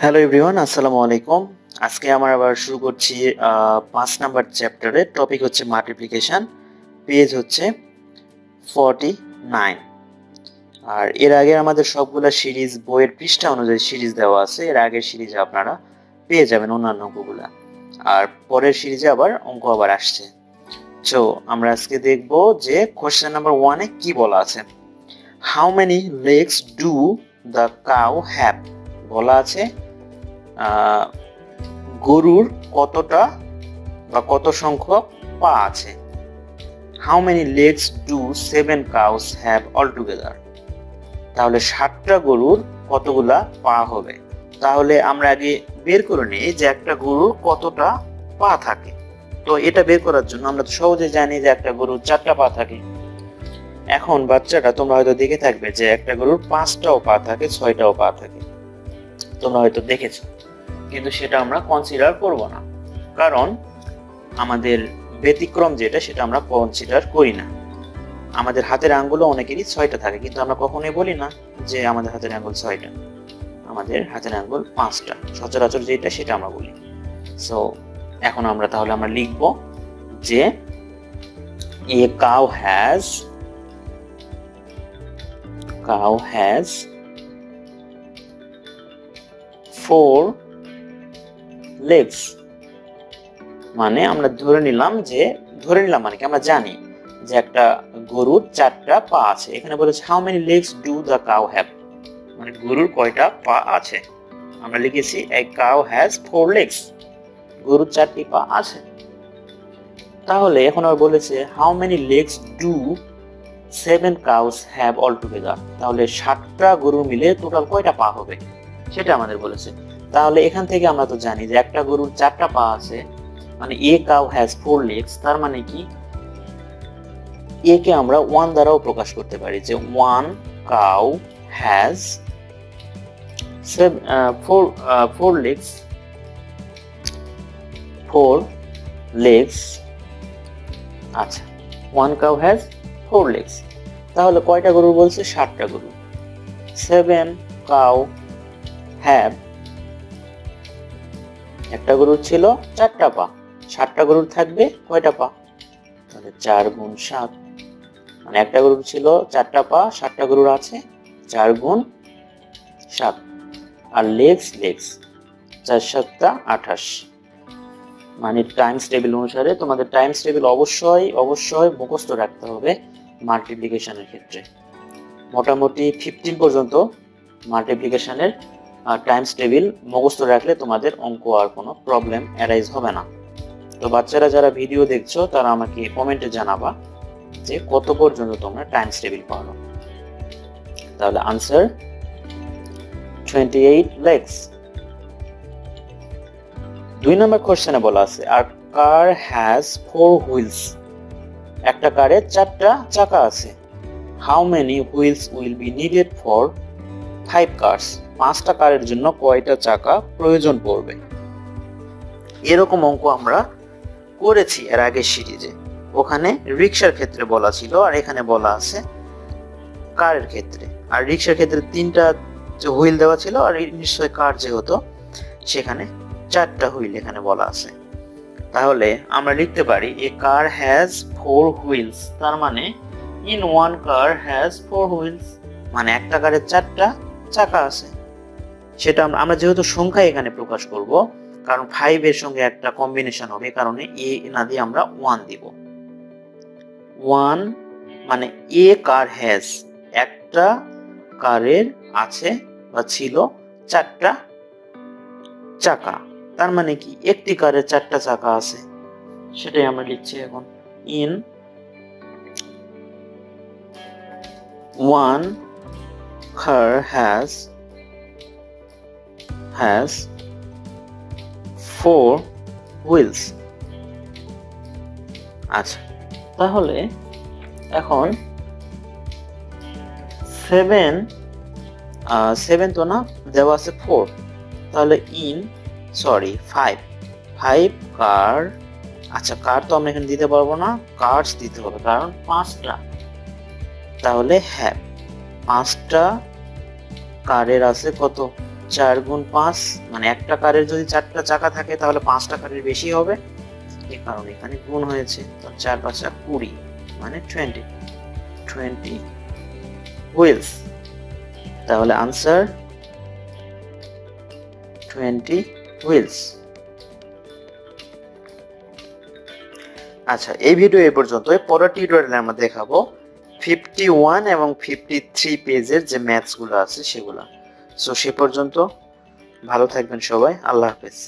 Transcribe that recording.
Hello everyone, আসসালামু আলাইকুম। আজকে আমরা আবার শুরু করছি 5 নাম্বার চ্যাপ্টারের টপিক হচ্ছে মাল্টিপ্লিকেশন, পেজ হচ্ছে 49। আর এর আগে আমাদের সবগুলা সিরিজ বইয়ের পৃষ্ঠা অনুযায়ী সিরিজ দেওয়া আছে। এর আগের সিরিজে আপনারা পেয়ে যাবেন অন্যান্য অঙ্কগুলা, আর পরের সিরিজে আবার অঙ্ক আবার আসছে। সো আমরা আজকে দেখব যে কোশ্চেন নাম্বার 1-এ কি বলা আছে। How many legs do the cow have? বলা আছে গরুর কতটা বা কত সংখ্যক পা আছে। How many legs do 7 cows have all together? তাহলে 7টা গরুর কতগুলা পা হবে। তাহলে আমরা আগে বের করে নিই যে একটা গরুর কতটা পা থাকে। তো এটা বের করার জন্য আমরা তো সহজে জানি যে একটা গরুর 4টা পা থাকে। এখন বাচ্চাটা তোমরা হয়তো দেখে থাকবে যে একটা গরুর 5টাও পা থাকে, 6টাও পা থাকে, তোমরা হয়তো দেখেছো, কিন্তু সেটা আমরা কনসিডার করব না, কারণ আমাদের ব্যতিক্রম যেটা সেটা আমরা কনসিডার করি না। আমাদের হাতের আঙ্গুলও অনেকেরই 6টা থাকে, কিন্তু আমরা কখনোই বলি না যে আমাদের হাতের আঙ্গুল 6টা, আমাদের হাতের আঙ্গুল 5টা, সচরাচর যেটা সেটা আমরা বলি। সো এখন আমরা তাহলে লিখব যে এ কাউ হ্যাজ 4 legs। মানে আমরা ধরে নিলাম মানে কি আমরা জানি যে একটা গরুর 4টা পা আছে। এখানে বলেছে how many legs do the cow have, মানে গরুর কয়টা পা আছে। আমরা লিখেছি এ কাউ হ্যাজ 4 legs, গরুর 4টি পা আছে। তাহলে এখন আবার বলেছে how many legs do 7 cows have all together? তাহলে 7টা গরু মিলে টোটাল কয়টা পা হবে সেটা আমাদের বলেছে। তাহলে এখান থেকে আমরা তো জানি যে একটা গরুর 4টা পা আছে, মানে এ কাউ হ্যাজ 4 legs। তার মানে কি এ কে আমরা 1 দ্বারাও প্রকাশ করতে পারি, যে 1 কাউ হ্যাজ 4 legs। আচ্ছা, 1 কাউ হ্যাজ 4 legs। তাহলে কয়টা গরু বলছে? 7টা গরু। 7 কাউ হ্যাভ, একটা গরুর ছিল 4টা পা, 7টা গরুর থাকবে কয়টা পা? তাহলে 4 গুণ 7, মানে একটা গরুর ছিল 4টা পা, 7টা গরুর আছে 4 গুণ 7। আর লেগস 4 7 28, মানে টাইমস টেবিল অনুসারে তোমাদের টাইমস টেবিল অবশ্যই মুখস্থ রাখতে হবে মাল্টিপ্লিকেশনের ক্ষেত্রে। মোটামুটি 15 পর্যন্ত মাল্টিপ্লিকেশনের টাইমস টেবিল মুখস্থ রাখলে তোমাদের অঙ্ক আর কোনো প্রবলেম অ্যারাইজ হবে না। তো বাচ্চারা যারা ভিডিও দেখছো তারা আমাকে কমেন্টে জানাবা যে কত পর্যন্ত তোমরা টাইমস টেবিল পারো। তাহলে আনসার 28 legs। 2 নম্বর কোশ্চেনে বলা আছে আর কার হ্যাজ 4 wheels? একটা কারের 4টা চাকা আছে। How many wheels will be needed for 5 cars? 5টা কারের জন্য কয়টা চাকা প্রয়োজন পড়বে? এরকম অঙ্ক আমরা করেছি এর আগের সিরিজে। ওখানে রিকশার ক্ষেত্রে বলা ছিল, আর এখানে বলা আছে কারের ক্ষেত্রে। আর রিকশার ক্ষেত্রে 3টা হুইল দেওয়া ছিল, আর নিশ্চয় কার যেহেতু সেখানে 4টা হুইল এখানে বলা আছে। তাহলে আমরা লিখতে পারি এ কার হ্যাজ 4 wheels। তার মানে in one car has 4 wheels, মানে একটা কারের 4টা চাকা আছে। সেটা আমরা যেহেতু সংখ্যা এখানে প্রকাশ করব, কারণ 5 এর সঙ্গে একটা কম্বিনেশন হবে, কারণে এ না দিয়ে আমরা 1 দিব। 1 মানে এ কার হ্যাজ, একটা কারের আছে বা ছিল 4টা চাকা। তার মানে কি একটি কারের 4টা চাকা আছে, সেটাই আমরা লিখছি এখন। In one car has 4 wheels। আচ্ছা, তাহলে এখন 7 তো না, দেওয়া আছে 4, তাহলে 5 কার। আচ্ছা, কার তো আমরা এখানে দিতে পারবো না, কার্স দিতে হবে, কারণ 5টা। তাহলে হ্যাভ, 5টা কারের আছে কত? 4 গুণ 5 মানে একটা কারের যদি 4টা চাকা থাকে তাহলে 5টা কারের বেশি হবে, এই কারণে এখানে গুণ হয়েছে। তো 4 5 20 মানে 20 হুইলস। তাহলে আনসার 20 হুইলস। আচ্ছা, এই ভিডিও এই পর্যন্ত। পরের টিউটোরিয়ালে আমরা দেখাবো 51 এবং 53 পেজের যে ম্যাথস গুলো আছে সেগুলো। সো সে পর্যন্ত ভালো থাকবেন সবাই, আল্লাহ হাফেজ।